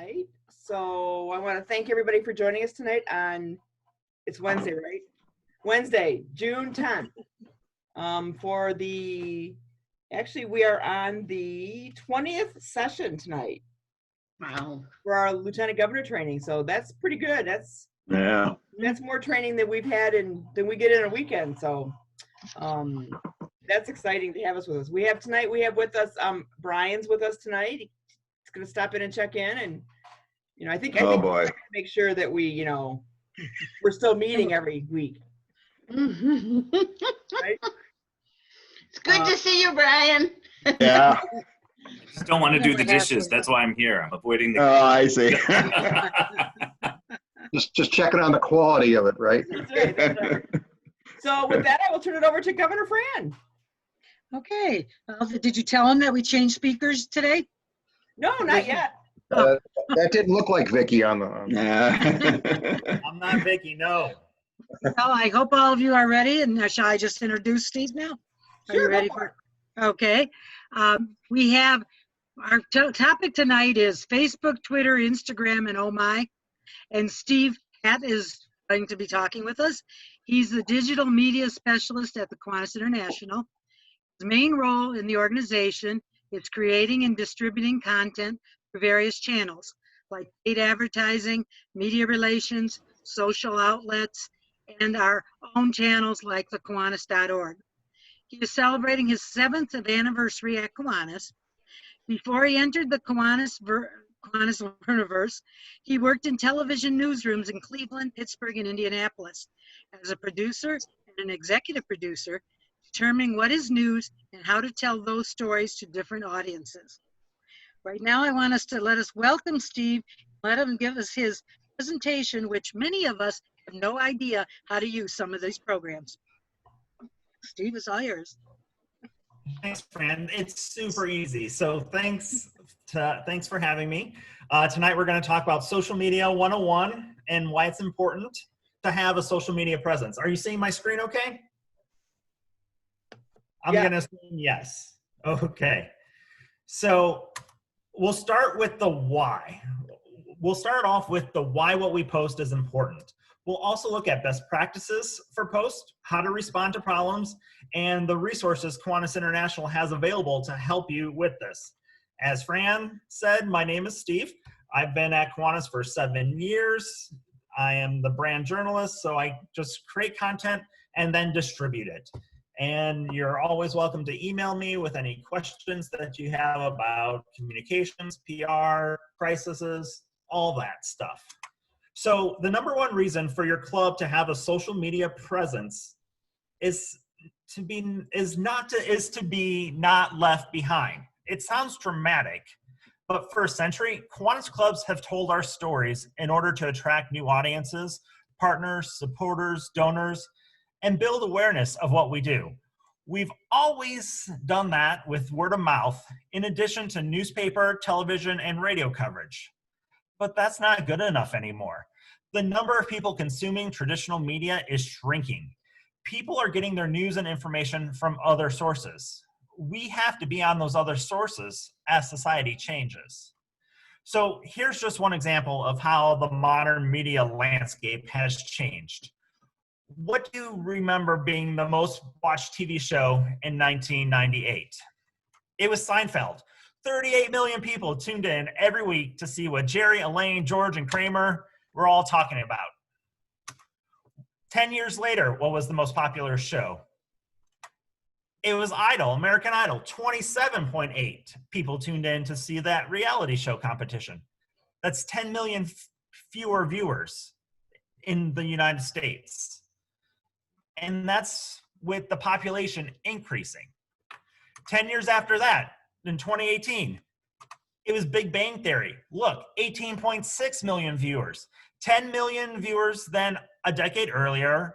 tonight. So I want to thank everybody for joining us tonight on, it's Wednesday, right? Wednesday, June 10th. Actually, we are on the 20th session tonight. Wow. For our Lieutenant Governor training. So that's pretty good. That's more training than we've had than we get in a weekend. So that's exciting to have us with us. We have with us, Brian's with us tonight. He's going to stop in and check in. And, I think boy. Make sure that we, we're still meeting every week. Right? It's good to see you, Brian. Yeah. Just don't want to do the dishes. That's why I'm here. I'm avoiding the. Oh, I see. Just checking on the quality of it, right? That's right. So with that, I will turn it over to Governor Fran. Okay. Did you tell him that we changed speakers today? No, not yet. That didn't look like Vicky on the. I'm not Vicky, no. Well, I hope all of you are ready. And shall I just introduce Steve now? Are you ready for it? Okay. We have our topic tonight is Facebook, Twitter, Instagram, and Oh My. And Steve Hatt is going to be talking with us. He's the digital media specialist at the Kiwanis International. His main role in the organization is creating and distributing content for various channels like paid advertising, media relations, social outlets, and our own channels like thekiwanis.org. He is celebrating his 7th anniversary at Kiwanis. Before he entered the Kiwanis universe, he worked in television newsrooms in Cleveland, Pittsburgh, and Indianapolis as a producer and an executive producer, determining what is news and how to tell those stories to different audiences. Right now, I want us to let us welcome Steve, let him give us his presentation, which many of us have no idea how to use some of these programs. Steve, it's all yours. Thanks, Fran. It's super easy. So thanks for having me. Tonight we're going to talk about social media 101 and why it's important to have a social media presence. Are you seeing my screen okay? I'm going to assume yes. Okay. So we'll start with the why. We'll start off with the why what we post is important. We'll also look at best practices for posts, how to respond to problems, and the resources Kiwanis International has available to help you with this. As Fran said, my name is Steve. I've been at Kiwanis for 7 years. I am the brand journalist, so I just create content and then distribute it. And you're always welcome to email me with any questions that you have about communications, PR, crises, all that stuff. So the number one reason for your club to have a social media presence is to be not left behind. It sounds dramatic, but for a century, Kiwanis clubs have told our stories in order to attract new audiences, partners, supporters, donors, and build awareness of what we do. We've always done that with word of mouth, in addition to newspaper, television, and radio coverage. But that's not good enough anymore. The number of people consuming traditional media is shrinking. People are getting their news and information from other sources. We have to be on those other sources as society changes. So here's just one example of how the modern media landscape has changed. What do you remember being the most watched TV show in 1998? It was Seinfeld. 38 million people tuned in every week to see what Jerry, Elaine, George, and Kramer were all talking about. 10 years later, what was the most popular show? It was Idol, American Idol. 27.8 people tuned in to see that reality show competition. That's 10 million fewer viewers in the United States. And that's with the population increasing. 10 years after that, in 2018, it was Big Bang Theory. Look, 18.6 million viewers, 10 million viewers than a decade earlier,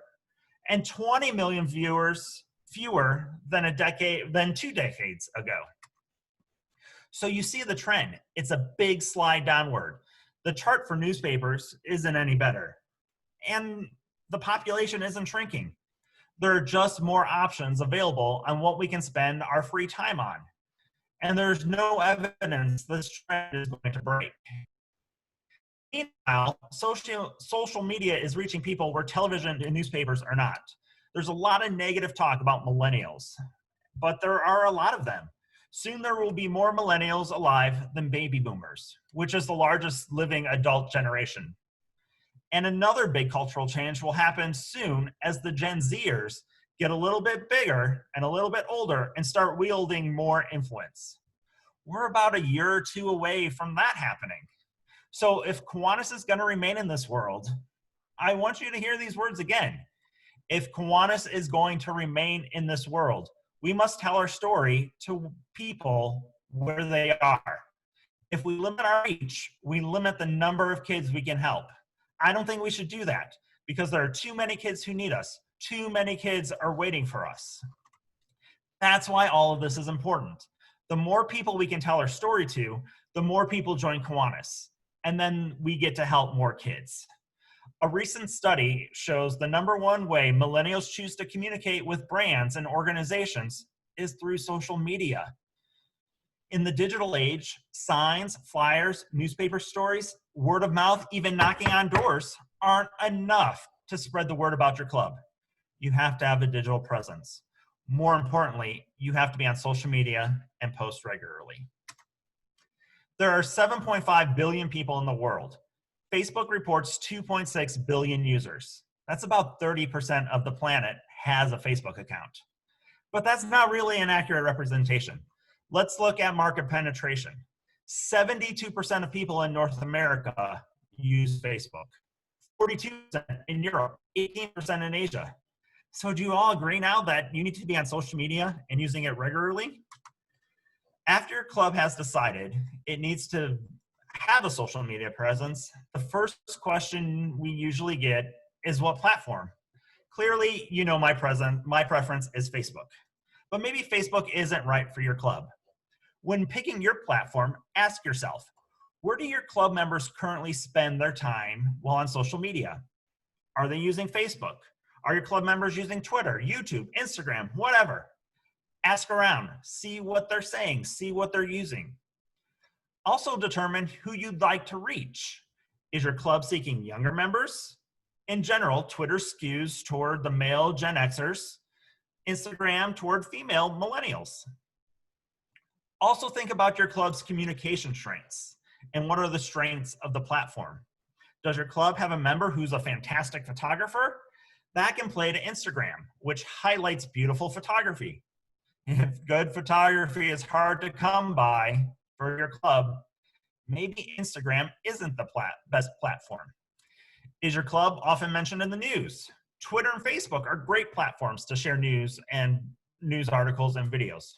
and 20 million viewers fewer than 2 decades ago. So you see the trend. It's a big slide downward. The chart for newspapers isn't any better. And the population isn't shrinking. There are just more options available on what we can spend our free time on. And there's no evidence this trend is going to break. Meanwhile, social media is reaching people where television and newspapers are not. There's a lot of negative talk about millennials, but there are a lot of them. Soon there will be more millennials alive than baby boomers, which is the largest living adult generation. And another big cultural change will happen soon as the Gen Zers get a little bit bigger and a little bit older and start wielding more influence. We're about a year or two away from that happening. So if Kiwanis is going to remain in this world, I want you to hear these words again. If Kiwanis is going to remain in this world, we must tell our story to people where they are. If we limit our reach, we limit the number of kids we can help. I don't think we should do that because there are too many kids who need us. Too many kids are waiting for us. That's why all of this is important. The more people we can tell our story to, the more people join Kiwanis, and then we get to help more kids. A recent study shows the number one way millennials choose to communicate with brands and organizations is through social media. In the digital age, signs, flyers, newspaper stories, word of mouth, even knocking on doors aren't enough to spread the word about your club. You have to have a digital presence. More importantly, you have to be on social media and post regularly. There are 7.5 billion people in the world. Facebook reports 2.6 billion users. That's about 30% of the planet has a Facebook account. But that's not really an accurate representation. Let's look at market penetration. 72% of people in North America use Facebook, 42% in Europe, 18% in Asia. So do you all agree now that you need to be on social media and using it regularly? After your club has decided it needs to have a social media presence, the first question we usually get is what platform? Clearly, you know my preference is Facebook, but maybe Facebook isn't right for your club. When picking your platform, ask yourself, where do your club members currently spend their time while on social media? Are they using Facebook? Are your club members using Twitter, YouTube, Instagram, whatever? Ask around, see what they're saying, see what they're using. Also determine who you'd like to reach. Is your club seeking younger members? In general, Twitter skews toward the male Gen Xers, Instagram toward female millennials. Also think about your club's communication strengths and what are the strengths of the platform. Does your club have a member who's a fantastic photographer? That can play to Instagram, which highlights beautiful photography. If good photography is hard to come by for your club, maybe Instagram isn't the best platform. Is your club often mentioned in the news? Twitter and Facebook are great platforms to share news and news articles and videos.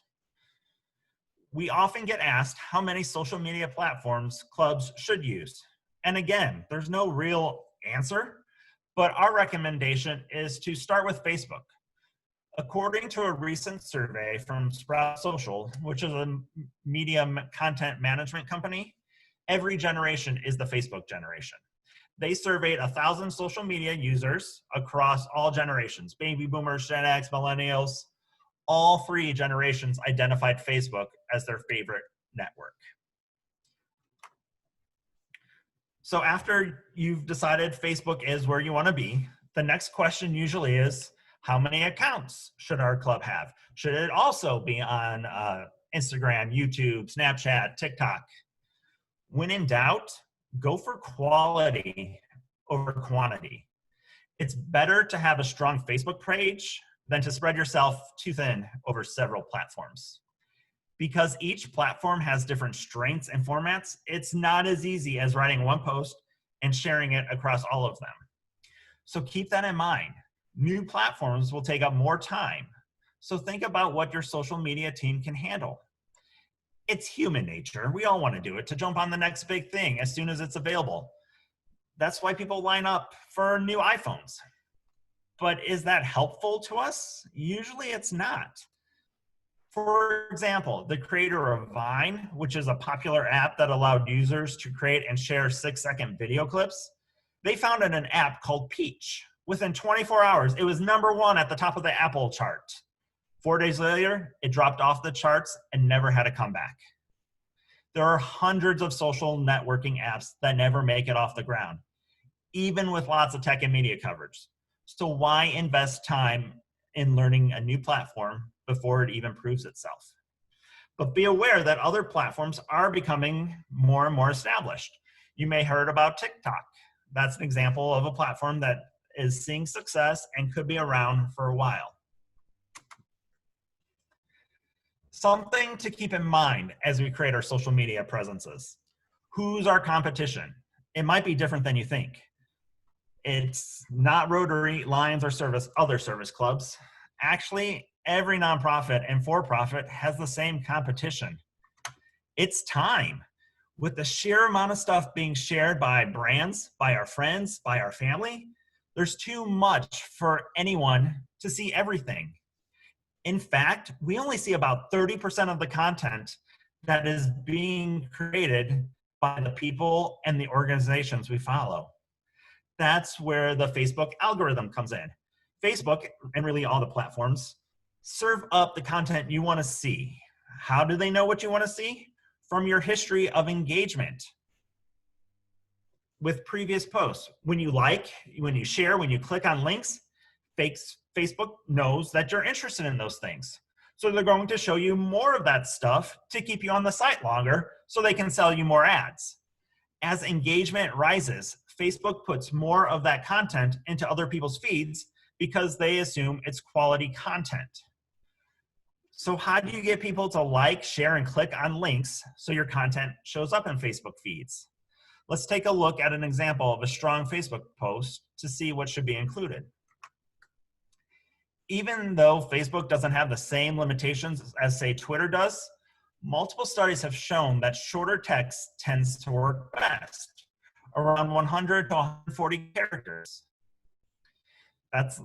We often get asked how many social media platforms clubs should use. And again, there's no real answer, but our recommendation is to start with Facebook. According to a recent survey from Sprout Social, which is a media content management company, every generation is the Facebook generation. They surveyed 1,000 social media users across all generations, baby boomers, Gen X, millennials. All three generations identified Facebook as their favorite network. So after you've decided Facebook is where you want to be, the next question usually is, how many accounts should our club have? Should it also be on Instagram, YouTube, Snapchat, TikTok? When in doubt, go for quality over quantity. It's better to have a strong Facebook page than to spread yourself too thin over several platforms. Because each platform has different strengths and formats, it's not as easy as writing one post and sharing it across all of them. So keep that in mind. New platforms will take up more time. So think about what your social media team can handle. It's human nature. We all want to do it, to jump on the next big thing as soon as it's available. That's why people line up for new iPhones. But is that helpful to us? Usually it's not. For example, the creator of Vine, which is a popular app that allowed users to create and share 6-second video clips, they founded an app called Peach. Within 24 hours, it was #1 at the top of the Apple chart. 4 days later, it dropped off the charts and never had a comeback. There are hundreds of social networking apps that never make it off the ground, even with lots of tech and media coverage. So why invest time in learning a new platform before it even proves itself? But be aware that other platforms are becoming more and more established. You may have heard about TikTok. That's an example of a platform that is seeing success and could be around for a while. Something to keep in mind as we create our social media presences. Who's our competition? It might be different than you think. It's not Rotary, Lions, or other service clubs. Actually, every nonprofit and for-profit has the same competition. It's time. With the sheer amount of stuff being shared by brands, by our friends, by our family, there's too much for anyone to see everything. In fact, we only see about 30% of the content that is being created by the people and the organizations we follow. That's where the Facebook algorithm comes in. Facebook, and really all the platforms, serve up the content you want to see. How do they know what you want to see? From your history of engagement with previous posts. When you like, when you share, when you click on links, Facebook knows that you're interested in those things. So they're going to show you more of that stuff to keep you on the site longer so they can sell you more ads. As engagement rises, Facebook puts more of that content into other people's feeds because they assume it's quality content. So how do you get people to like, share, and click on links so your content shows up in Facebook feeds? Let's take a look at an example of a strong Facebook post to see what should be included. Even though Facebook doesn't have the same limitations as, say, Twitter does, multiple studies have shown that shorter text tends to work best, around 100 to 140 characters. That's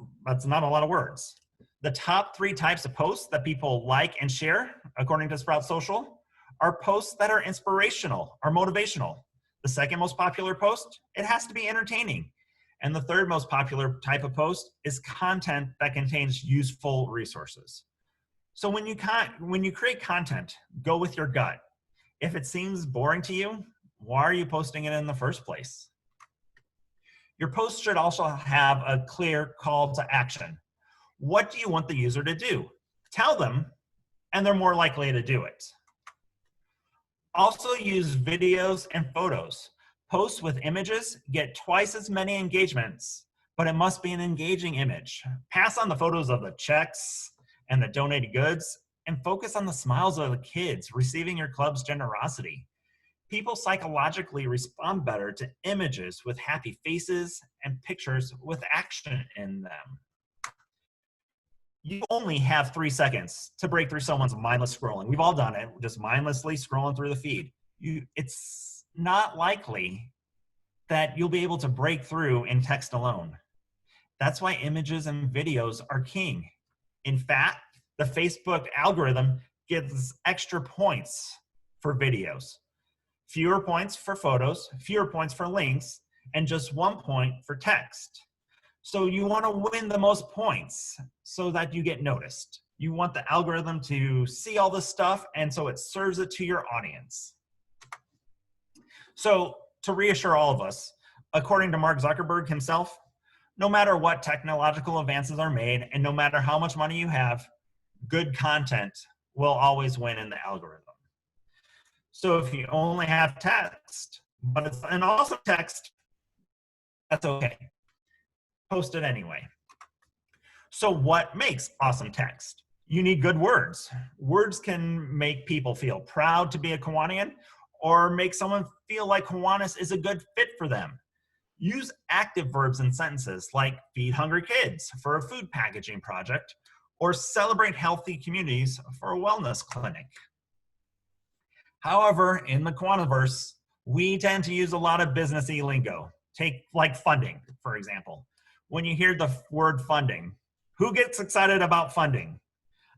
not a lot of words. The top 3 types of posts that people like and share, according to Sprout Social, are posts that are inspirational or motivational. The second most popular post, it has to be entertaining. And the third most popular type of post is content that contains useful resources. So when you create content, go with your gut. If it seems boring to you, why are you posting it in the first place? Your post should also have a clear call to action. What do you want the user to do? Tell them, and they're more likely to do it. Also use videos and photos. Posts with images get twice as many engagements, but it must be an engaging image. Pass on the photos of the checks and the donated goods, and focus on the smiles of the kids receiving your club's generosity. People psychologically respond better to images with happy faces and pictures with action in them. You only have 3 seconds to break through someone's mindless scrolling. We've all done it, just mindlessly scrolling through the feed. It's not likely that you'll be able to break through in text alone. That's why images and videos are king. In fact, the Facebook algorithm gives extra points for videos, fewer points for photos, fewer points for links, and just 1 point for text. So you want to win the most points so that you get noticed. You want the algorithm to see all this stuff, and so it serves it to your audience. So to reassure all of us, according to Mark Zuckerberg himself, no matter what technological advances are made and no matter how much money you have, good content will always win in the algorithm. So if you only have text, but it's an awesome text, that's okay. Post it anyway. So what makes awesome text? You need good words. Words can make people feel proud to be a Kiwanian or make someone feel like Kiwanis is a good fit for them. Use active verbs in sentences like feed hungry kids for a food packaging project or celebrate healthy communities for a wellness clinic. However, in the Kiwaniverse, we tend to use a lot of businessy lingo. Take like funding, for example. When you hear the word funding, who gets excited about funding?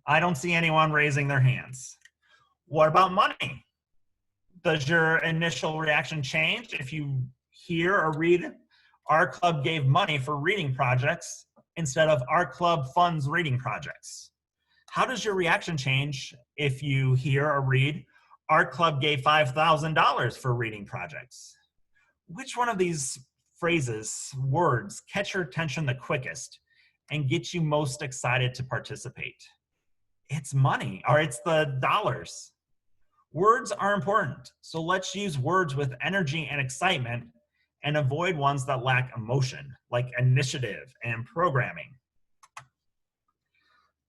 I don't see anyone raising their hands. What about money? Does your initial reaction change if you hear or read, our club gave money for reading projects instead of our club funds reading projects? How does your reaction change if you hear or read, Our club gave $5,000 for reading projects. Which one of these phrases, words, catch your attention the quickest and get you most excited to participate? It's money, or it's the dollars. Words are important, so let's use words with energy and excitement and avoid ones that lack emotion, like initiative and programming.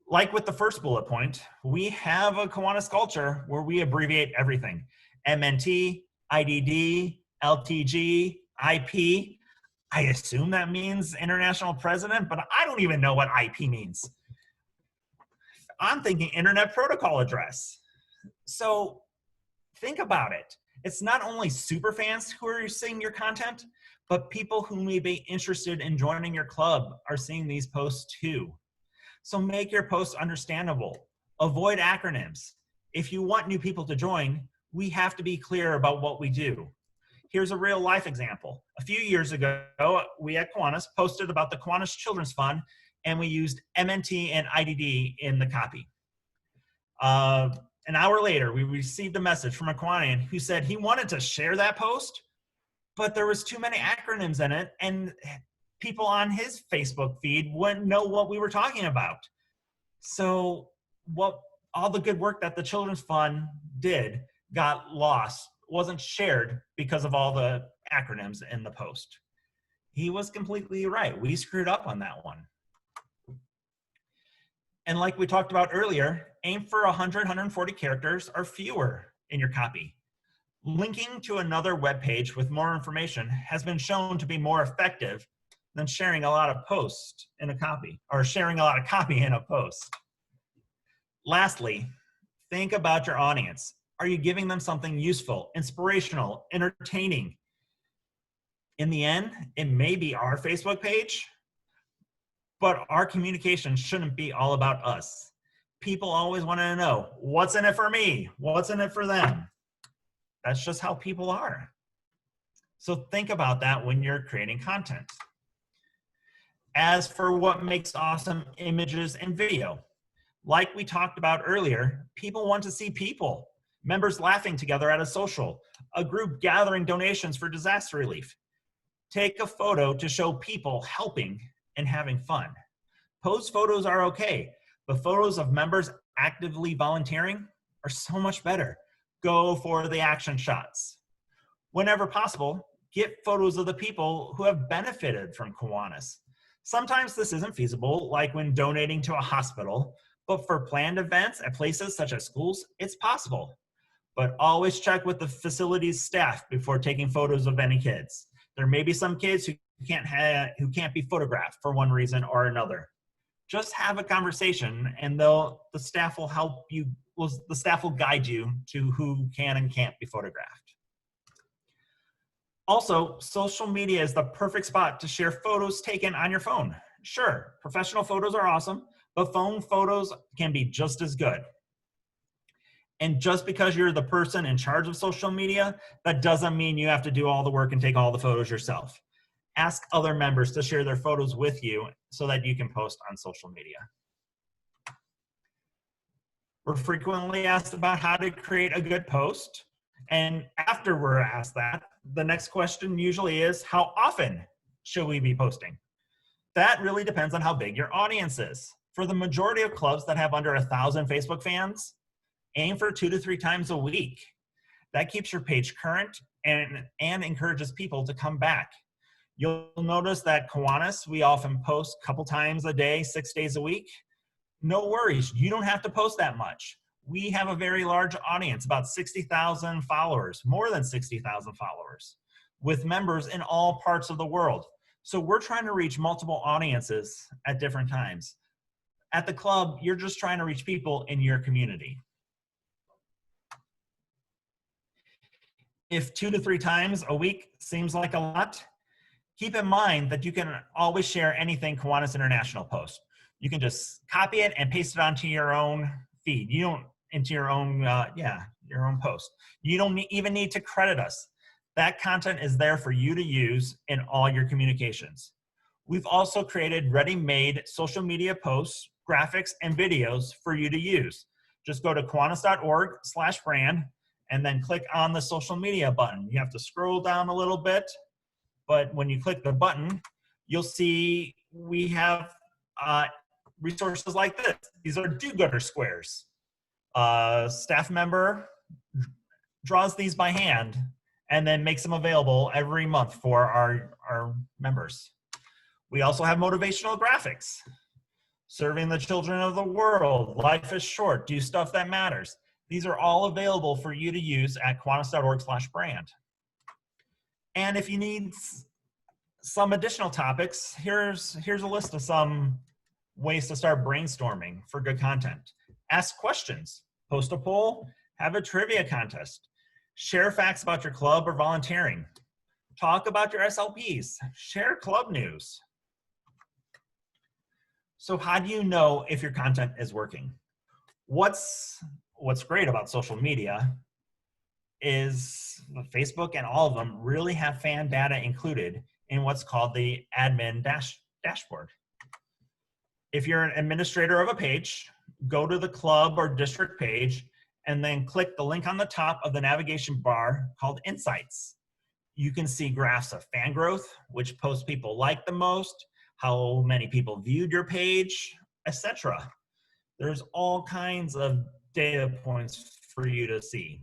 Like with the first bullet point, we have a Kiwanis culture where we abbreviate everything. MNT, IDD, LTG, IP. I assume that means International President, but I don't even know what IP means. I'm thinking Internet Protocol Address. So think about it. It's not only super fans who are seeing your content, but people who may be interested in joining your club are seeing these posts too. So make your posts understandable. Avoid acronyms. If you want new people to join, we have to be clear about what we do. Here's a real life example. A few years ago, we at Kiwanis posted about the Kiwanis Children's Fund, and we used MNT and IDD in the copy. An hour later, we received a message from a Kiwanian who said he wanted to share that post, but there was too many acronyms in it, and people on his Facebook feed wouldn't know what we were talking about. So all the good work that the Children's Fund did got lost, wasn't shared because of all the acronyms in the post. He was completely right. We screwed up on that one. And like we talked about earlier, aim for 100, 140 characters or fewer in your copy. Linking to another web page with more information has been shown to be more effective than sharing a lot of posts in a copy, or sharing a lot of copy in a post. Lastly, think about your audience. Are you giving them something useful, inspirational, entertaining? In the end, it may be our Facebook page, but our communication shouldn't be all about us. People always want to know, what's in it for me? What's in it for them? That's just how people are. So think about that when you're creating content. As for what makes awesome images and video, like we talked about earlier, people want to see people, members laughing together at a social, a group gathering donations for disaster relief. Take a photo to show people helping and having fun. Post photos are okay, but photos of members actively volunteering are so much better. Go for the action shots. Whenever possible, get photos of the people who have benefited from Kiwanis. Sometimes this isn't feasible, like when donating to a hospital, but for planned events at places such as schools, it's possible. But always check with the facility's staff before taking photos of any kids. There may be some kids who can't be photographed for one reason or another. Just have a conversation, and the staff will help you. The staff will guide you to who can and can't be photographed. Also, social media is the perfect spot to share photos taken on your phone. Sure, professional photos are awesome, but phone photos can be just as good. And just because you're the person in charge of social media, that doesn't mean you have to do all the work and take all the photos yourself. Ask other members to share their photos with you so that you can post on social media. We're frequently asked about how to create a good post. And after we're asked that, the next question usually is, how often should we be posting? That really depends on how big your audience is. For the majority of clubs that have under 1,000 Facebook fans, aim for 2 to 3 times a week. That keeps your page current and encourages people to come back. You'll notice that Kiwanis, we often post a couple times a day, 6 days a week. No worries, you don't have to post that much. We have a very large audience, about 60,000 followers, more than 60,000 followers, with members in all parts of the world. So we're trying to reach multiple audiences at different times. At the club, you're just trying to reach people in your community. If 2 to 3 times a week seems like a lot, keep in mind that you can always share anything Kiwanis International posts. You can just copy it and paste it onto your own feed. You don't, into your own, your own post. You don't even need to credit us. That content is there for you to use in all your communications. We've also created ready-made social media posts, graphics, and videos for you to use. Just go to kiwanis.org/brand and then click on the social media button. You have to scroll down a little bit, but when you click the button, you'll see we have resources like this. These are do-gooder squares. Staff member draws these by hand and then makes them available every month for our members. We also have motivational graphics. Serving the children of the world, life is short, do stuff that matters. These are all available for you to use at Kiwanis.org/brand. And if you need some additional topics, here's a list of some ways to start brainstorming for good content. Ask questions, post a poll, have a trivia contest, share facts about your club or volunteering, talk about your SLPs, share club news. So how do you know if your content is working? What's great about social media is Facebook and all of them really have fan data included in what's called the admin dashboard. If you're an administrator of a page, go to the club or district page and then click the link on the top of the navigation bar called Insights. You can see graphs of fan growth, which posts people like the most, how many people viewed your page, etc. There's all kinds of data points for you to see.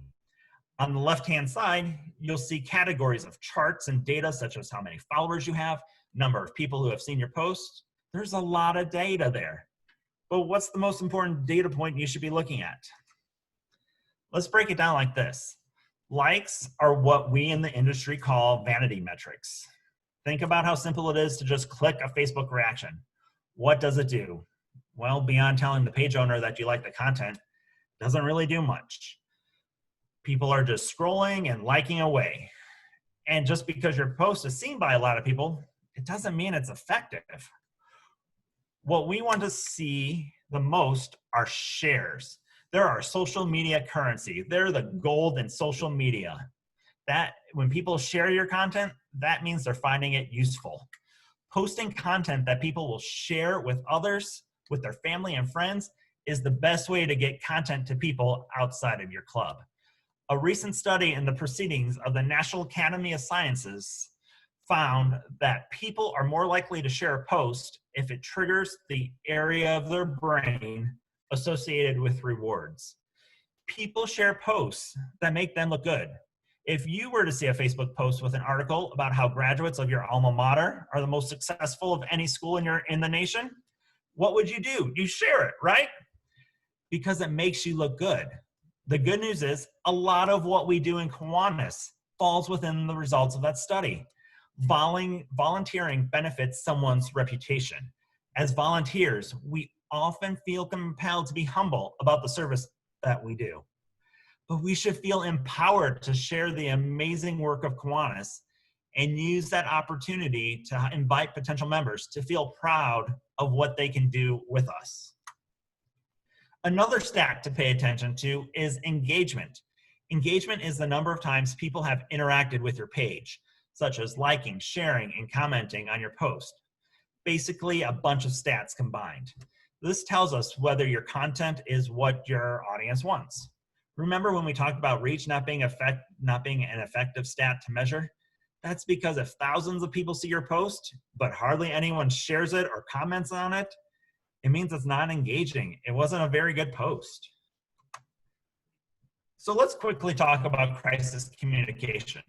On the left-hand side, you'll see categories of charts and data such as how many followers you have, number of people who have seen your posts. There's a lot of data there. But what's the most important data point you should be looking at? Let's break it down like this. Likes are what we in the industry call vanity metrics. Think about how simple it is to just click a Facebook reaction. What does it do? Well, beyond telling the page owner that you like the content, it doesn't really do much. People are just scrolling and liking away. And just because your post is seen by a lot of people, it doesn't mean it's effective. What we want to see the most are shares. They're our social media currency. They're the gold in social media. That when people share your content, that means they're finding it useful. Posting content that people will share with others, with their family and friends, is the best way to get content to people outside of your club. A recent study in the proceedings of the National Academy of Sciences found that people are more likely to share a post if it triggers the area of their brain associated with rewards. People share posts that make them look good. If you were to see a Facebook post with an article about how graduates of your alma mater are the most successful of any school in the nation, what would you do? You share it, right? Because it makes you look good. The good news is a lot of what we do in Kiwanis falls within the results of that study. Volunteering benefits someone's reputation. As volunteers, we often feel compelled to be humble about the service that we do. But we should feel empowered to share the amazing work of Kiwanis and use that opportunity to invite potential members to feel proud of what they can do with us. Another stat to pay attention to is engagement. Engagement is the number of times people have interacted with your page, such as liking, sharing, and commenting on your post. Basically, a bunch of stats combined. This tells us whether your content is what your audience wants. Remember when we talked about reach not being an effective stat to measure? That's because if thousands of people see your post, but hardly anyone shares it or comments on it, it means it's not engaging. It wasn't a very good post. So let's quickly talk about crisis communication,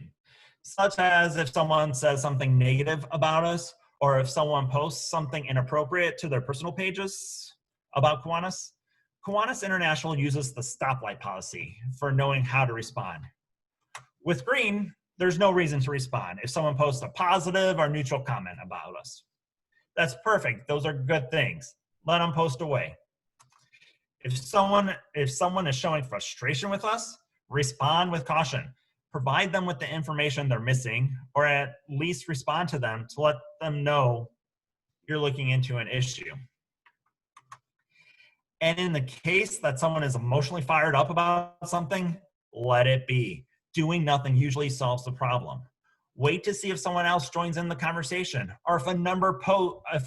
such as if someone says something negative about us, or if someone posts something inappropriate to their personal pages about Kiwanis. Kiwanis International uses the stoplight policy for knowing how to respond. With green, there's no reason to respond if someone posts a positive or neutral comment about us. That's perfect. Those are good things. Let them post away. If someone is showing frustration with us, respond with caution. Provide them with the information they're missing, or at least respond to them to let them know you're looking into an issue. And in the case that someone is emotionally fired up about something, let it be. Doing nothing usually solves the problem. Wait to see if someone else joins in the conversation, or if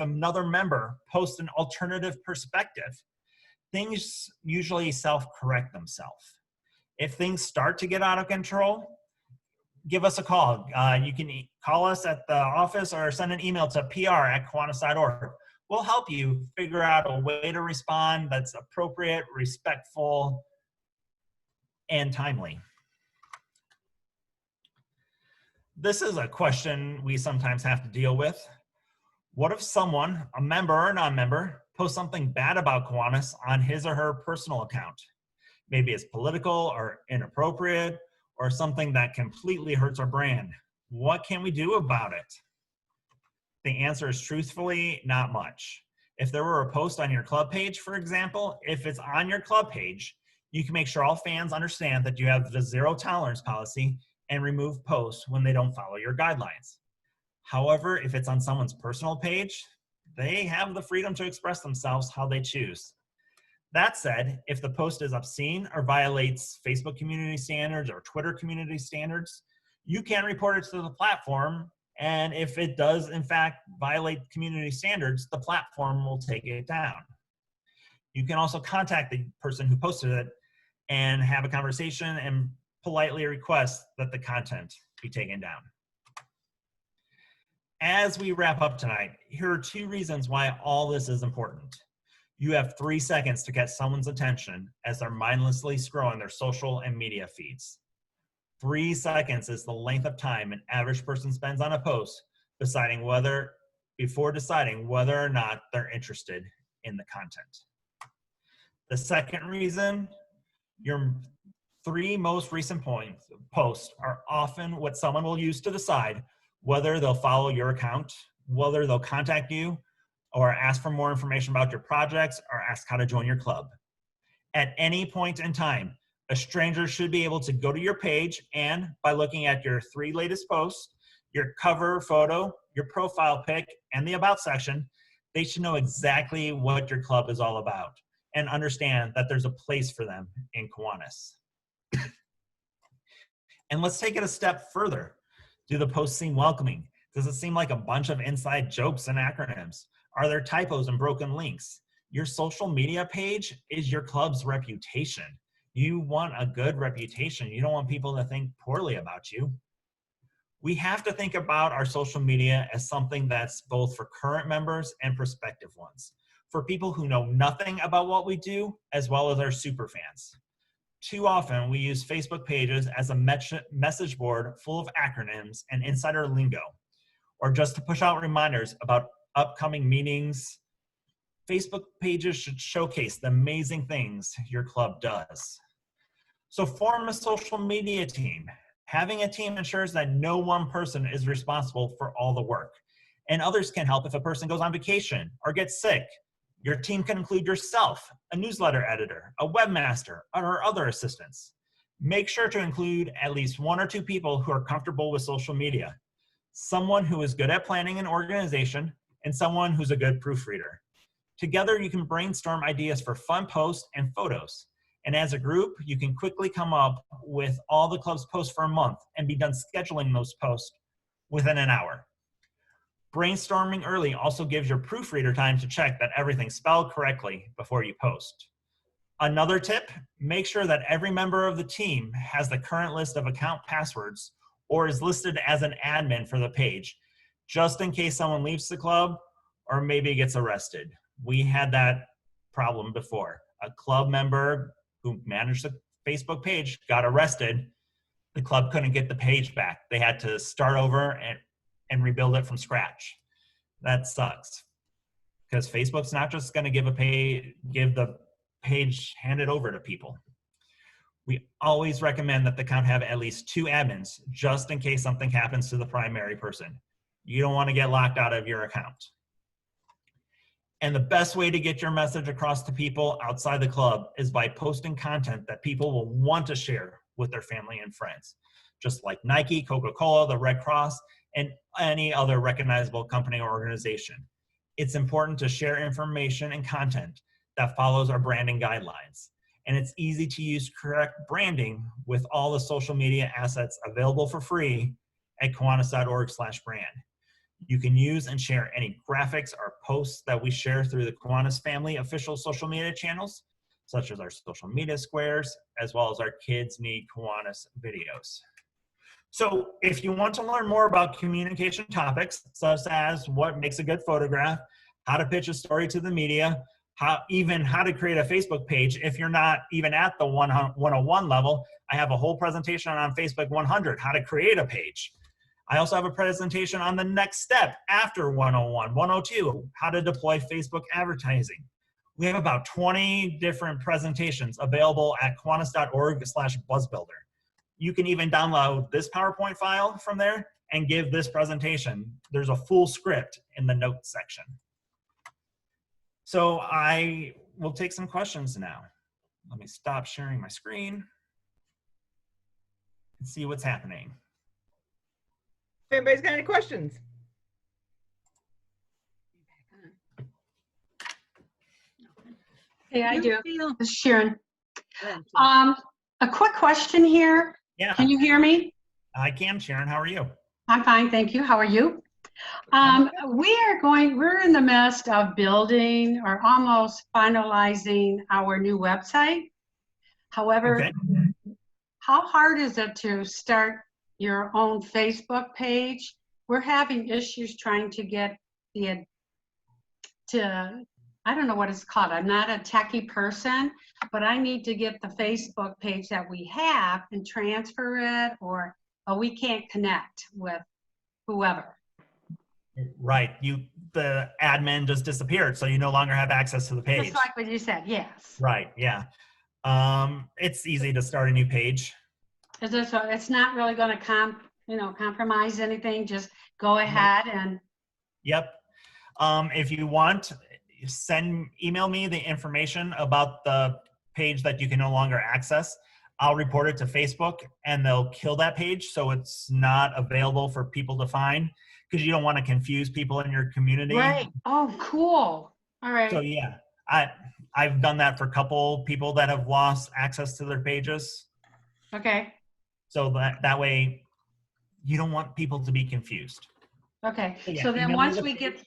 another member posts an alternative perspective. Things usually self-correct themselves. If things start to get out of control, give us a call. You can call us at the office or send an email to pr@kiwanis.org. We'll help you figure out a way to respond that's appropriate, respectful, and timely. This is a question we sometimes have to deal with. What if someone, a member or non-member, posts something bad about Kiwanis on his or her personal account? Maybe it's political or inappropriate or something that completely hurts our brand. What can we do about it? The answer is truthfully not much. If there were a post on your club page, for example, if it's on your club page, you can make sure all fans understand that you have the zero tolerance policy and remove posts when they don't follow your guidelines. However, if it's on someone's personal page, they have the freedom to express themselves how they choose. That said, if the post is obscene or violates Facebook community standards or Twitter community standards, you can report it to the platform. And if it does, in fact, violate community standards, the platform will take it down. You can also contact the person who posted it and have a conversation and politely request that the content be taken down. As we wrap up tonight, here are 2 reasons why all this is important. You have 3 seconds to get someone's attention as they're mindlessly scrolling their social and media feeds. 3 seconds is the length of time an average person spends on a post before deciding whether or not they're interested in the content. The second reason, your 3 most recent posts are often what someone will use to decide whether they'll follow your account, whether they'll contact you, or ask for more information about your projects, or ask how to join your club. At any point in time, a stranger should be able to go to your page and, by looking at your 3 latest posts, your cover photo, your profile pic, and the About section, they should know exactly what your club is all about and understand that there's a place for them in Kiwanis. And let's take it a step further. Do the posts seem welcoming? Does it seem like a bunch of inside jokes and acronyms? Are there typos and broken links? Your social media page is your club's reputation. You want a good reputation. You don't want people to think poorly about you. We have to think about our social media as something that's both for current members and prospective ones, for people who know nothing about what we do, as well as our super fans. Too often, we use Facebook pages as a message board full of acronyms and insider lingo, or just to push out reminders about upcoming meetings. Facebook pages should showcase the amazing things your club does. So form a social media team. Having a team ensures that no one person is responsible for all the work, and others can help if a person goes on vacation or gets sick. Your team can include yourself, a newsletter editor, a webmaster, or other assistants. Make sure to include at least 1 or 2 people who are comfortable with social media. Someone who is good at planning and organization, and someone who's a good proofreader. Together, you can brainstorm ideas for fun posts and photos. And as a group, you can quickly come up with all the club's posts for a month and be done scheduling those posts within an hour. Brainstorming early also gives your proofreader time to check that everything's spelled correctly before you post. Another tip, make sure that every member of the team has the current list of account passwords or is listed as an admin for the page, just in case someone leaves the club or maybe gets arrested. We had that problem before. A club member who managed the Facebook page got arrested. The club couldn't get the page back. They had to start over and rebuild it from scratch. That sucks, because Facebook's not just going to give the page handed over to people. We always recommend that the account have at least 2 admins, just in case something happens to the primary person. You don't want to get locked out of your account. And the best way to get your message across to people outside the club is by posting content that people will want to share with their family and friends, just like Nike, Coca-Cola, the Red Cross, and any other recognizable company or organization. It's important to share information and content that follows our branding guidelines. And it's easy to use correct branding with all the social media assets available for free at kiwanis.org/brand. You can use and share any graphics or posts that we share through the Kiwanis family official social media channels, such as our social media squares, as well as our Kids Need Kiwanis videos. So if you want to learn more about communication topics, such as what makes a good photograph, how to pitch a story to the media, how to create a Facebook page, if you're not even at the 101 level, I have a whole presentation on Facebook 100, how to create a page. I also have a presentation on the next step after 101, 102, how to deploy Facebook advertising. We have about 20 different presentations available at kiwanis.org/buzzbuilder. You can even download this PowerPoint file from there and give this presentation. There's a full script in the notes section. So I will take some questions now. Let me stop sharing my screen and see what's happening. If anybody's got any questions? Hey, I do. Feel- This is Sharon. Good. A quick question here. Yeah, Can you hear me? I can, Sharon. How are you? I'm fine, thank you. How are you? We're in the midst of building or almost finalizing our new website. However, Okay. how hard is it to start your own Facebook page? We're having issues trying to get I don't know what it's called. I'm not a techie person, but I need to get the Facebook page that we have and transfer it, or we can't connect with whoever. Right. The admin just disappeared, so you no longer have access to the page. Just like what you said, yes. Right. Yeah. It's easy to start a new page. Is this, so it's not really going to compromise anything? Just go ahead and. Yep. If you want, email me the information about the page that you can no longer access. I'll report it to Facebook and they'll kill that page so it's not available for people to find, because you don't want to confuse people in your community. Right. Oh, cool. All right. So yeah, I've done that for a couple people that have lost access to their pages. Okay. So that way you don't want people to be confused. Okay. Yeah, So then email me once the we page. get,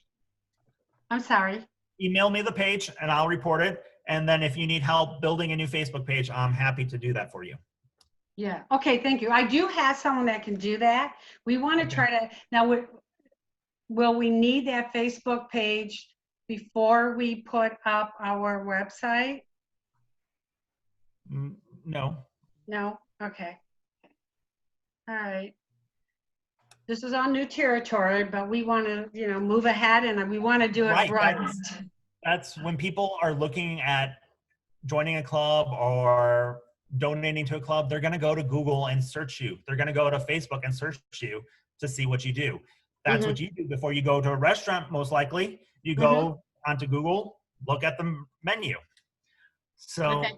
I'm sorry. Email me the page and I'll report it. And then if you need help building a new Facebook page, I'm happy to do that for you. Yeah. Okay. Thank you. I do have someone that can do that. We want to Okay. try to, now, will we need that Facebook page before we put up our website? No. No? Okay. All right. This is all new territory, but we want to, move ahead and we want to do it Right, right. That's when people are looking at joining a club or donating to a club, they're going to go to Google and search you. They're going to go to Facebook and search you to see what you do. That's what you do before you go to a restaurant, most likely. You go onto Google, look at the menu. So Okay.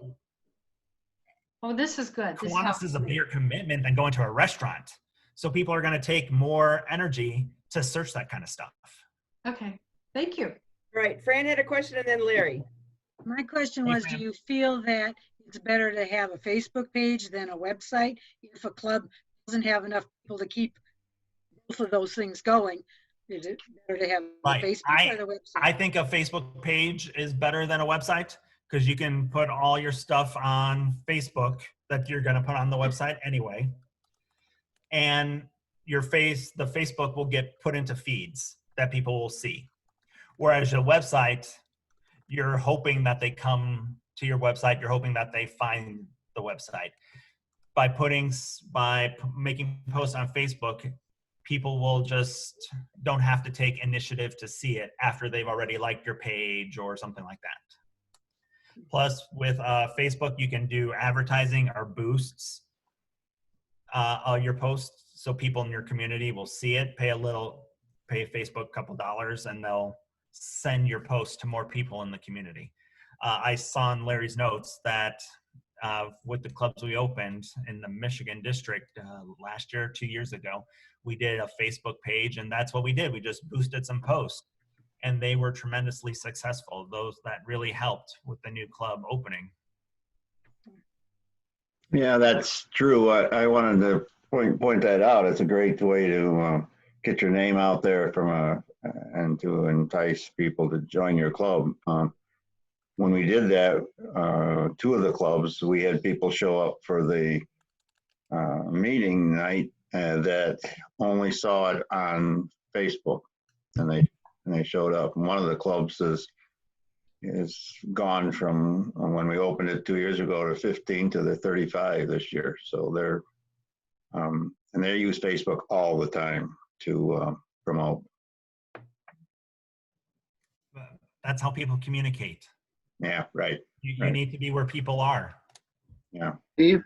Oh, this is good. This Kiwanis helps is a me. bigger commitment than going to a restaurant. So people are going to take more energy to search that kind of stuff. Okay. Thank you. Right. Fran had a question and then Larry. My question Hey, was, do Fran. you feel that it's better to have a Facebook page than a website? If a club doesn't have enough people to keep both of those things going, is it better to have Right. the Facebook or the website? I think a Facebook page is better than a website because you can put all your stuff on Facebook that you're going to put on the website anyway. And the Facebook will get put into feeds that people will see. Whereas your website, you're hoping that they come to your website. You're hoping that they find the website. By making posts on Facebook, people will just don't have to take initiative to see it after they've already liked your page or something like that. Plus, with Facebook, you can do advertising or boosts your posts, so people in your community will see it. Pay Facebook a couple dollars, and they'll send your post to more people in the community. I saw in Larry's notes that with the clubs we opened in the Michigan district last year, 2 years ago, we did a Facebook page, and that's what we did. We just boosted some posts, and they were tremendously successful. Those that really helped with the new club opening. Yeah, that's true. I wanted to point that out. It's a great way to get your name out there and to entice people to join your club. when we did that, 2 of the clubs, we had people show up for the meeting night that only saw it on Facebook, and they showed up. And one of the clubs is gone from when we opened it 2 years ago to 15 to the 35 this year. So they're and they use Facebook all the time to promote. That's how people communicate. Yeah, right. You Right. need to be where people are. Yeah. Steve,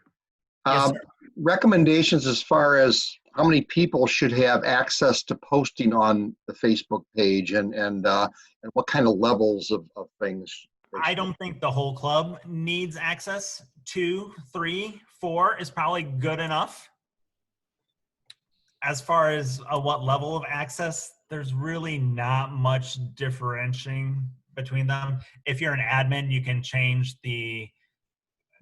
Yes, sir. recommendations as far as how many people should have access to posting on the Facebook page and what kind of levels of things? I don't think the whole club needs access. 2, 3, 4 is probably good enough. As far as what level of access, there's really not much differentiating between them. If you're an admin, you can change a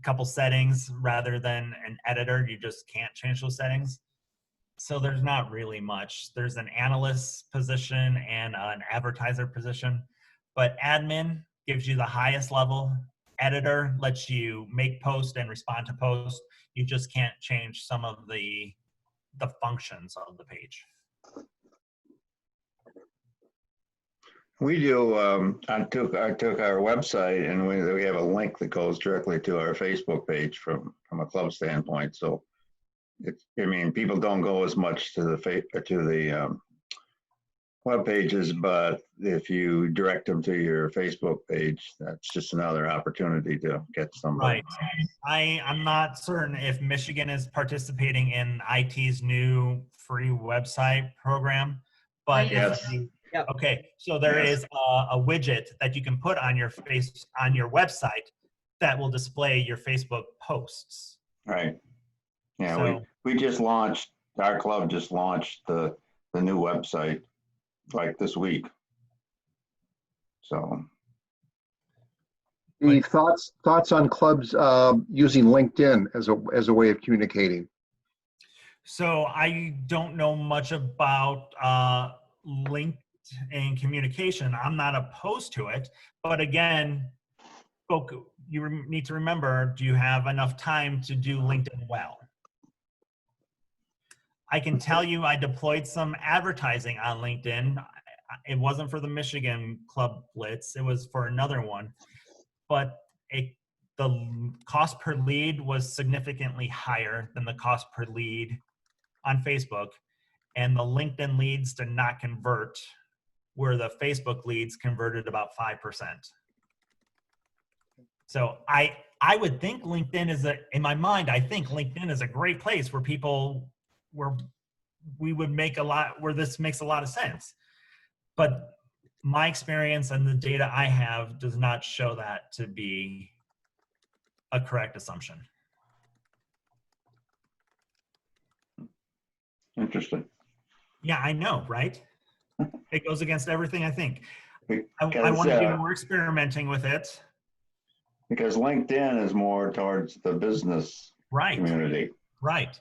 couple settings rather than an editor. You just can't change those settings. So there's not really much. There's an analyst position and an advertiser position, but admin gives you the highest level. Editor lets you make post and respond to post. You just can't change some of the functions of the page. We do. I took our website, and we have a link that goes directly to our Facebook page from a club standpoint. So, I mean, people don't go as much to the web pages, but if you direct them to your Facebook page, that's just another opportunity to get somebody. Right. I'm not certain if Michigan is participating in IT's new free website program, but Yes. Yep. Okay, so there Yes. is a widget that you can put on your website that will display your Facebook posts. Right. Yeah, So- we just launched, our club just launched the new website like this week. So, The thoughts on clubs using LinkedIn as a way of communicating? So I don't know much about LinkedIn communication. I'm not opposed to it, but again, you need to remember, do you have enough time to do LinkedIn well? I can tell you I deployed some advertising on LinkedIn. It wasn't for the Michigan Club Blitz. It was for another one. But the cost per lead was significantly higher than the cost per lead on Facebook. And the LinkedIn leads did not convert, where the Facebook leads converted about 5%. So I would think LinkedIn in my mind, I think LinkedIn is a great place where where we would where this makes a lot of sense. But my experience and the data I have does not show that to be a correct assumption. interesting. Yeah, I know, right? It goes against everything I think. I Because, want to do more experimenting with it. because LinkedIn is more towards the business Right, community. right.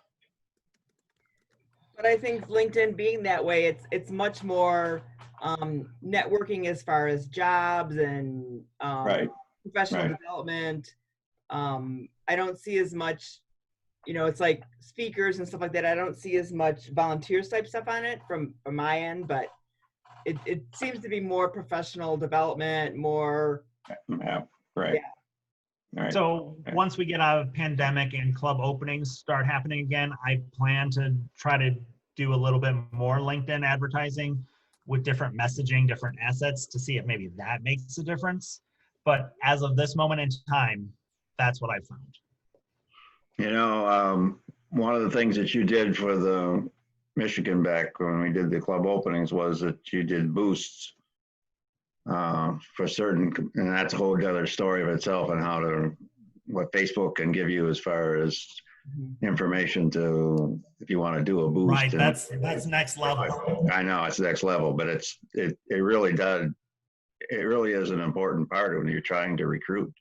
But I think LinkedIn being that way, it's much more networking as far as jobs and Right. professional Right. development. I don't see as much, it's like speakers and stuff like that. I don't see as much volunteer type stuff on it from my end, but it seems to be more professional development, more. Yeah, right. Yeah. Right. So once we get out of pandemic and club openings start happening again, I plan to try to do a little bit more LinkedIn advertising with different messaging, different assets to see if maybe that makes a difference. But as of this moment in time, that's what I found. One of the things that you did for the Michigan back when we did the club openings was that you did boosts for certain, and that's a whole other story of itself on what Facebook can give you as far as information to, if you want to do a boost. Right, that's next level. I know it's next level, but it really does. It really is an important part when you're trying to recruit.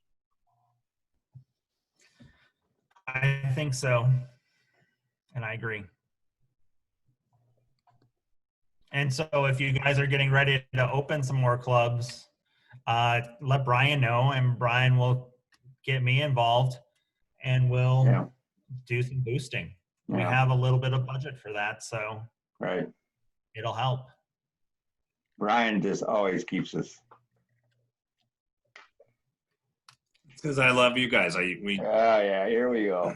I think so, and I agree. And so if you guys are getting ready to open some more clubs, let Brian know, and Brian will get me involved, and we'll Yeah. do some boosting. We Yeah. have a little bit of budget for that, so Right. it'll help. Brian just always keeps us. Because I love you guys. Oh yeah, here we go.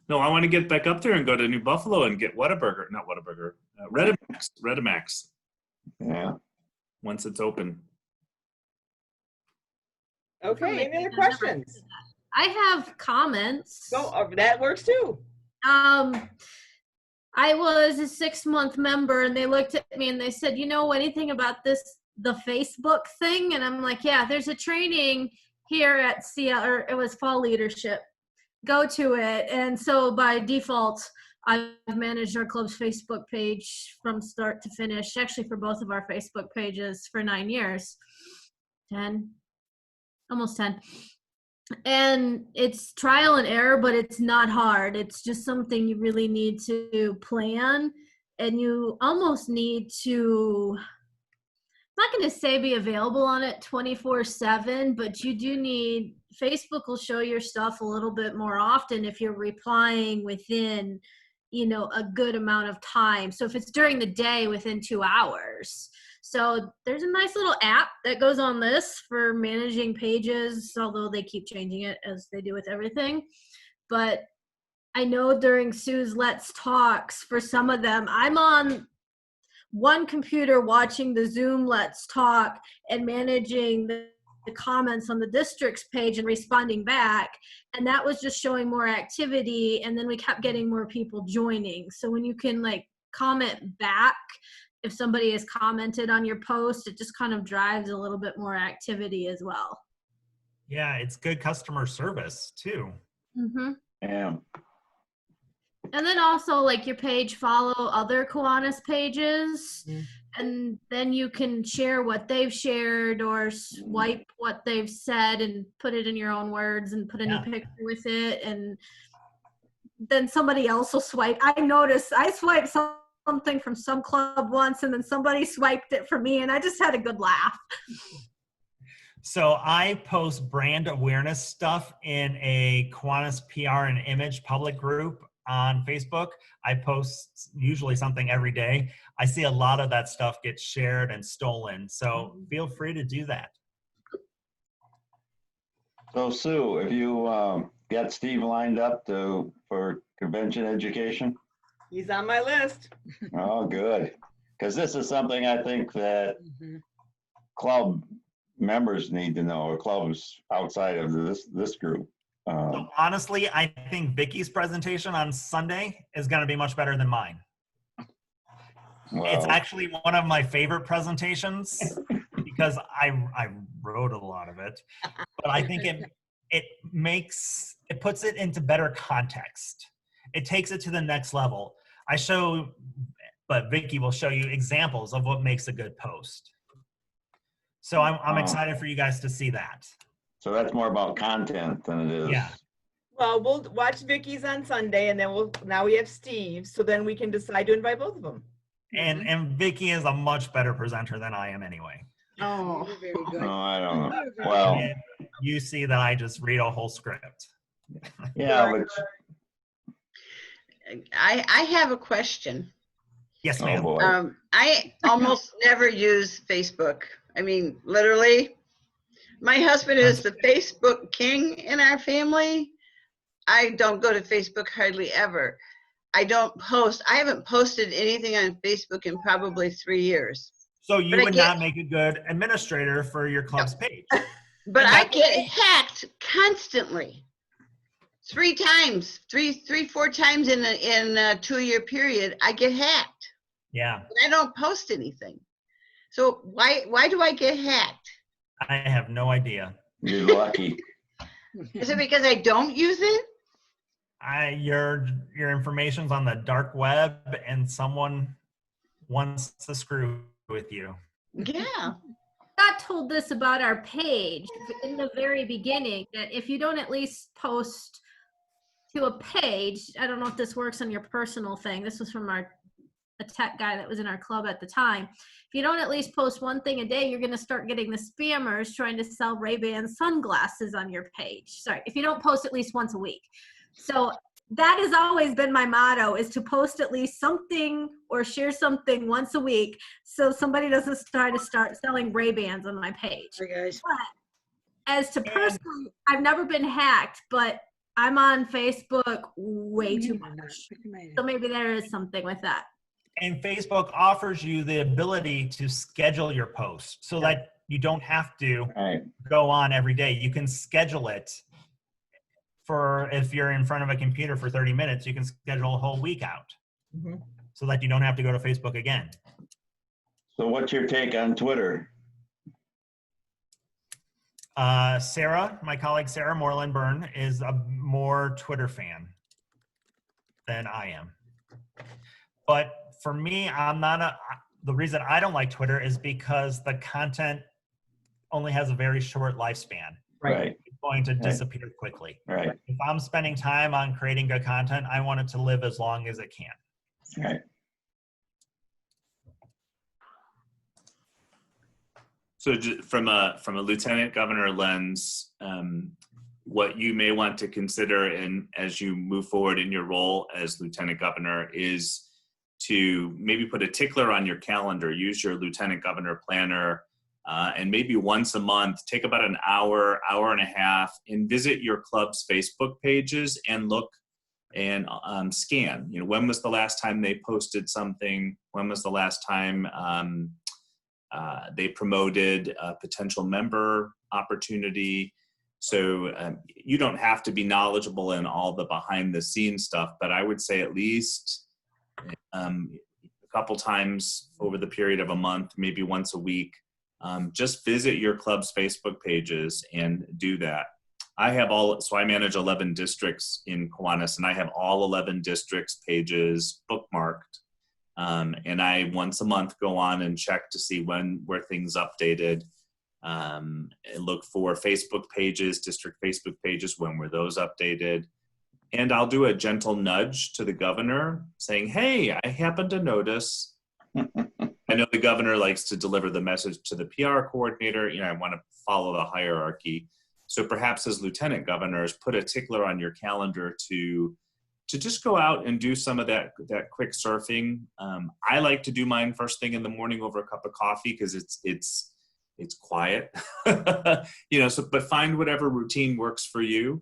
No, I want to get back up there and go to New Buffalo and get Redemax Yeah. once it's open. Okay, any other questions? I have comments. So that works too. I was a 6-month member and they looked at me and they said, you know anything about the Facebook thing? And I'm like, yeah, there's a training here at or it was Fall Leadership. Go to it. And so by default, I've managed our club's Facebook page from start to finish, actually for both of our Facebook pages for 9 years. 10, almost 10. And it's trial and error, but it's not hard. It's just something you really need to plan, and you almost need to, I'm not going to say be available on it 24/7, but you do need, Facebook will show your stuff a little bit more often if you're replying within, a good amount of time. So if it's during the day, within 2 hours. So there's a nice little app that goes on this for managing pages, although they keep changing it as they do with everything. But I know during Sue's Let's Talks, for some of them, I'm on one computer watching the Zoom Let's Talk and managing the comments on the district's page and responding back. And that was just showing more activity. And then we kept getting more people joining. So when you can comment back, if somebody has commented on your post, it just kind of drives a little bit more activity as well. Yeah, it's good customer service too. Mm-hmm. Yeah. And then also your page follow other Kiwanis pages, and then you can share what they've shared or swipe what they've said and put it in your own words and put a new picture with it. And then somebody else will swipe. I noticed I swiped something from some club once, and then somebody swiped it for me, and I just had a good laugh. So I post brand awareness stuff in a Kiwanis PR and Image public group on Facebook. I post usually something every day. I see a lot of that stuff get shared and stolen, so feel free to do that. So Sue, have you got Steve lined up for convention education? He's on my list. Oh, good. Because this is something I think that club members need to know, or clubs outside of this group. So honestly, I think Vicky's presentation on Sunday is going to be much better than mine. Well, It's actually one of my favorite presentations because I wrote a lot of it, but I think it puts it into better context. It takes it to the next level. But Vicky will show you examples of what makes a good post. So I'm excited for you guys to see that. so that's more about content than it is. Yeah. Well, we'll watch Vicky's on Sunday, and then now we have Steve, so then we can decide to invite both of them. And Vicky is a much better presenter than I am anyway. Oh, Very good. Oh, I don't know. Well, And you see that I just read a whole script. yeah, but I have a question. Yes, oh ma'am. boy. I almost never use Facebook. I mean, literally, my husband is the Facebook king in our family. I don't go to Facebook hardly ever. I don't post. I haven't posted anything on Facebook in probably 3 years. So you But I would get- not make a good administrator for your club's page. But I get hacked constantly. 3 times, 4 times in a 2-year period, I get hacked. Yeah, But I don't post anything. So why do I get hacked? I have no idea. You're lucky. Is it because I don't use it? Your information's on the dark web, and someone wants to screw with you. Yeah. Got told this about our page in the very beginning, that if you don't at least post to a page, I don't know if this works on your personal thing. This was from our a tech guy that was in our club at the time. If you don't at least post one thing a day, you're going to start getting the spammers trying to sell Ray-Ban sunglasses on your page. Sorry, if you don't post at least once a week. So that has always been my motto, is to post at least something or share something once a week so somebody doesn't start selling Ray-Bans on my page. Hi, guys. But as to personally, I've never been hacked, but I'm on Facebook way too much. So maybe there is something with that. And Facebook offers you the ability to schedule your post so that you don't have to go on every day. You can schedule it for, if you're in front of a computer for 30 minutes, you can schedule a whole week out so that you don't have to go to Facebook again. So what's your take on Twitter? Sarah, my colleague Sarah Moreland Byrne, is a more Twitter fan than I am. But for me, the reason I don't like Twitter is because the content only has a very short lifespan. Right. It's going to disappear quickly. Right. If I'm spending time on creating good content, I want it to live as long as it can. Right. So from a lieutenant governor lens, what you may want to consider as you move forward in your role as lieutenant governor is to maybe put a tickler on your calendar, use your lieutenant governor planner, and maybe once a month, take about an hour, hour and a half, and visit your club's Facebook pages and look and scan. You know, when was the last time they posted something? When was the last time they promoted a potential member opportunity? So you don't have to be knowledgeable in all the behind the scenes stuff, but I would say at least a couple times over the period of a month, maybe once a week, just visit your club's Facebook pages and do that. So I manage 11 districts in Kiwanis, and I have all 11 districts pages bookmarked. And I once a month go on and check to see where things updated, and look for Facebook pages, district Facebook pages, when were those updated. And I'll do a gentle nudge to the governor saying, hey, I happen to notice. I know the governor likes to deliver the message to the PR coordinator. You know, I want to follow the hierarchy. So perhaps as lieutenant governors, put a tickler on your calendar to just go out and do some of that quick surfing. I like to do mine first thing in the morning over a cup of coffee because it's quiet. You know, but find whatever routine works for you.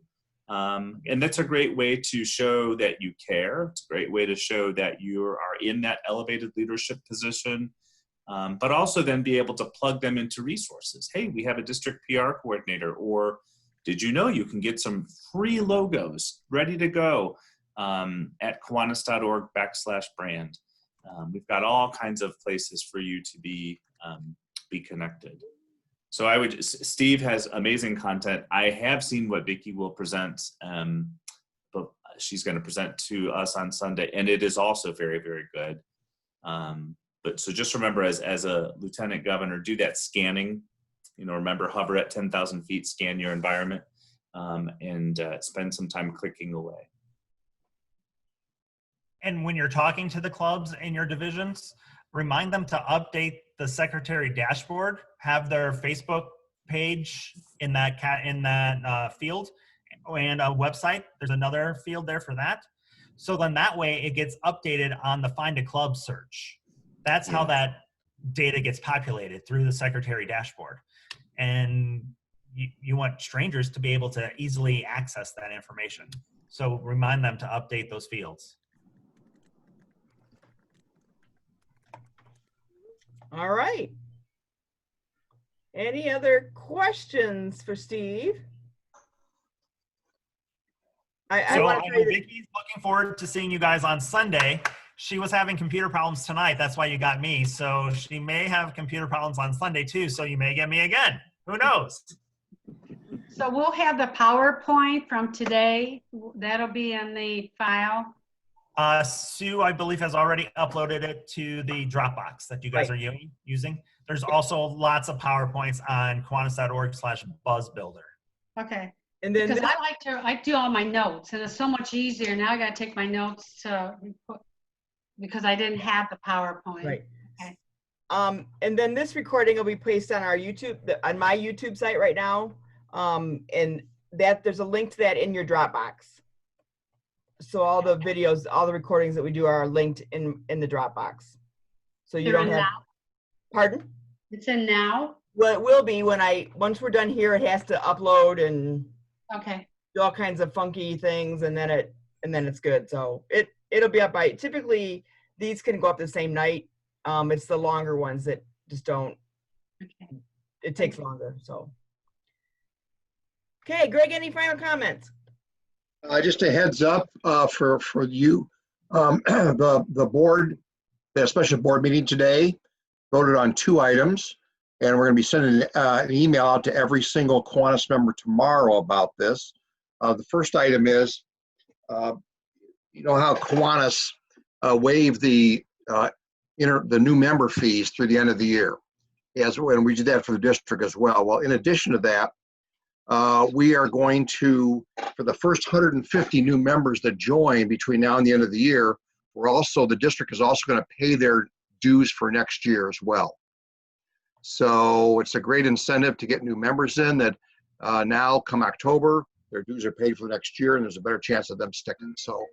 And that's a great way to show that you care. It's a great way to show that you are in that elevated leadership position, but also then be able to plug them into resources. Hey, we have a district PR coordinator, or did you know you can get some free logos ready to go at kiwanis.org/brand. We've got all kinds of places for you to be connected. So Steve has amazing content. I have seen what Vicki will present, but she's going to present to us on Sunday, and it is also very, very good. But so just remember, as a lieutenant governor, do that scanning. You know, remember, hover at 10,000 feet, scan your environment, and spend some time clicking away. And when you're talking to the clubs in your divisions, remind them to update the secretary dashboard, have their Facebook page in that field, and a website. There's another field there for that. So then that way it gets updated on the Find a Club search. That's how that data gets populated, through the secretary dashboard. And you want strangers to be able to easily access that information. So remind them to update those fields. All right. Any other questions for Steve? I want to Vicki's looking forward to seeing you guys on Sunday. She was having computer problems tonight. That's why you got me. So she may have computer problems on Sunday too. So you may get me again. Who knows? So we'll have the PowerPoint from today. That'll be in the file. Sue, I believe, has already uploaded it to the Dropbox that you guys are using. There's also lots of PowerPoints on kiwanis.org/buzzbuilder. Okay. And then because I do all my notes, and it's so much easier. Now I got to take my notes to because I didn't have the PowerPoint. Right. Okay. And then this recording will be placed on our YouTube, on my YouTube site right now. And that there's a link to that in your Dropbox. So all the videos, all the recordings that we do are linked in the Dropbox. So you They're don't in have, now? pardon? It's in now? Well, it will be when once we're done here, it has to upload and Okay. do all kinds of funky things, and then it's good. So it'll be up by, typically these can go up the same night. It's the longer ones that just don't, Okay. it takes longer, so. Okay, Greg, any final comments? Just a heads up for you. The board, the special board meeting today voted on 2 items, and we're going to be sending an email out to every single Kiwanis member tomorrow about this. The first item is, you know how Kiwanis waived the new member fees through the end of the year, and we did that for the district as well. Well, in addition to that, we are going to, for the first 150 new members that join between now and the end of the year, the district is also going to pay their dues for next year as well. So it's a great incentive to get new members in that now come October, their dues are paid for the next year and there's a better chance of them sticking. So,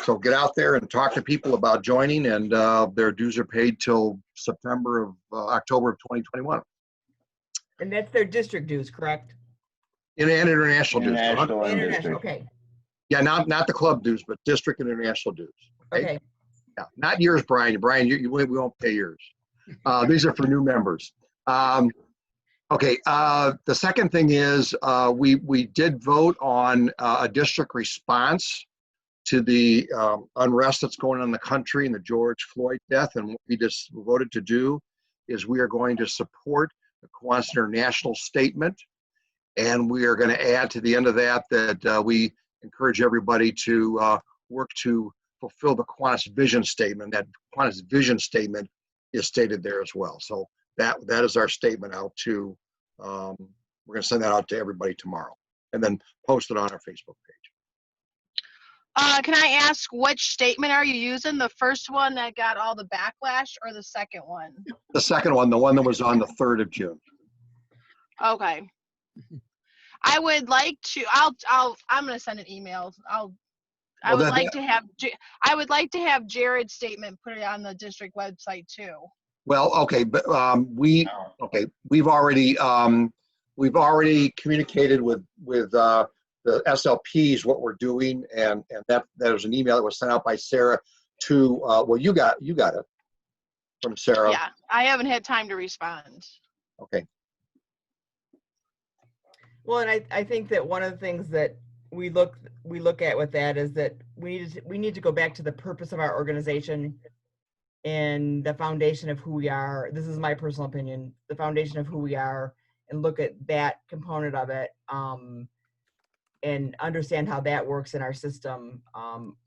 so get out there and talk to people about joining, and their dues are paid till October of 2021. And that's their district dues, correct? And international dues. International and International, district. okay, Yeah, not the club dues, but district and international dues. okay. Yeah, not yours, Brian. Brian, we won't pay yours. These are for new members. Okay, the second thing is we did vote on a district response to the unrest that's going on in the country and the George Floyd death. And what we just voted to do is we are going to support the Kiwanis International Statement. And we are going to add to the end of that we encourage everybody to work to fulfill the Kiwanis Vision Statement. That Kiwanis Vision Statement is stated there as well. So that is our statement out to, we're going to send that out to everybody tomorrow and then post it on our Facebook page. Can I ask which statement are you using? The first one that got all the backlash, or the second one? The second one, the one that was on the 3rd of June. Okay. I would like to. I'm going to send an email. I would like to have Jared's statement put it on the district website too. Well, okay, but we've already communicated with the SLPs what we're doing, and that was an email that was sent out by Sarah to well, you got it from Sarah. Yeah, I haven't had time to respond. Okay. Well, and I think that one of the things that we look at with that is that we need to go back to the purpose of our organization and the foundation of who we are. This is my personal opinion, the foundation of who we are, and look at that component of it, and understand how that works in our system.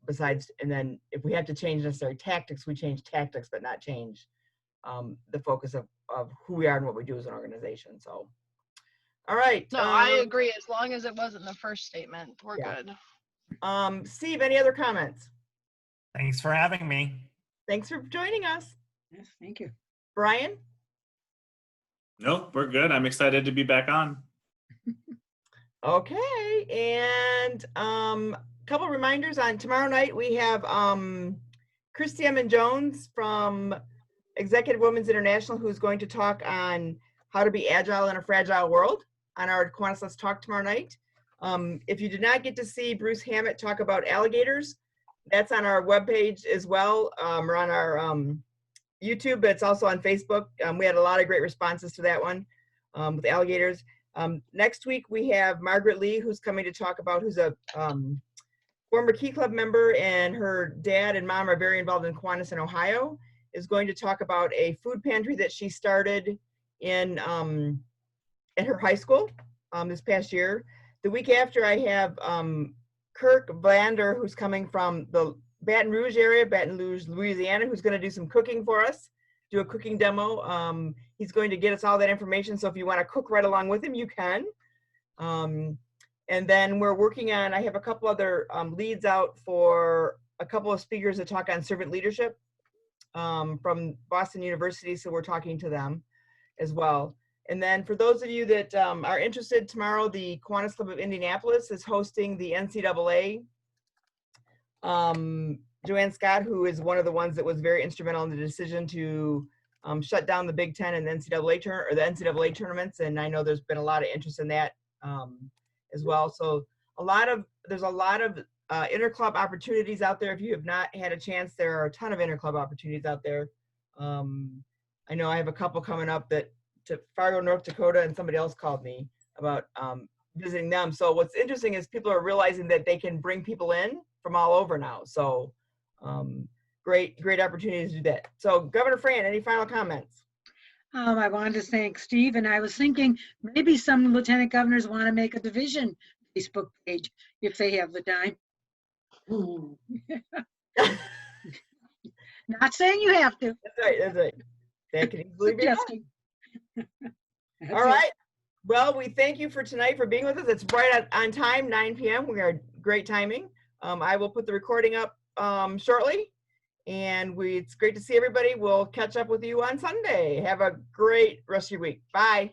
Besides, and then if we have to change necessary tactics, we change tactics, but not change the focus of who we are and what we do as an organization. So. All right. No, I agree. As long as it wasn't the first statement, we're good. Steve, any other comments? Thanks for having me. Thanks for joining us. Yes, thank you. Brian? Nope, we're good. I'm excited to be back on. Okay, and a couple reminders on tomorrow night. We have Christy Emmons-Jones from Executive Women's International, who's going to talk on how to be agile in a fragile world on our Kiwanis Let's Talk tomorrow night. If you did not get to see Bruce Hammett talk about alligators, that's on our webpage as well. We're on our YouTube, but it's also on Facebook. We had a lot of great responses to that one with alligators. Next week, we have Margaret Lee, who's coming to talk about, who's a former Key Club member, and her dad and mom are very involved in Kiwanis in Ohio, is going to talk about a food pantry that she started in at her high school this past year. The week after, I have Kirk Blander, who's coming from the Baton Rouge area, Baton Rouge, Louisiana, who's going to do some cooking for us, do a cooking demo. He's going to get us all that information, so if you want to cook right along with him, you can. And then we're working on, I have a couple other leads out for a couple of speakers that talk on servant leadership from Boston University, so we're talking to them as well. And then for those of you that are interested, tomorrow the Kiwanis Club of Indianapolis is hosting the NCAA. Joanne Scott, who is one of the ones that was very instrumental in the decision to shut down the Big Ten and the NCAA tournaments, and I know there's been a lot of interest in that as well. So there's a lot of interclub opportunities out there. If you have not had a chance, there are a ton of interclub opportunities out there. I know I have a couple coming up to Fargo, North Dakota, and somebody else called me about visiting them. So what's interesting is people are realizing that they can bring people in from all over now. So great opportunity to do that. So Governor Fran, any final comments? I wanted to thank Steve, and I was thinking maybe some lieutenant governors want to make a division Facebook page if they have the time. Not saying you have to. That's right. That can easily be done. Suggesting. All right. Well, we thank you for tonight for being with us. It's right on time, 9 p.m. We are great timing. I will put the recording up shortly, and it's great to see everybody. We'll catch up with you on Sunday. Have a great rest of your week. Bye.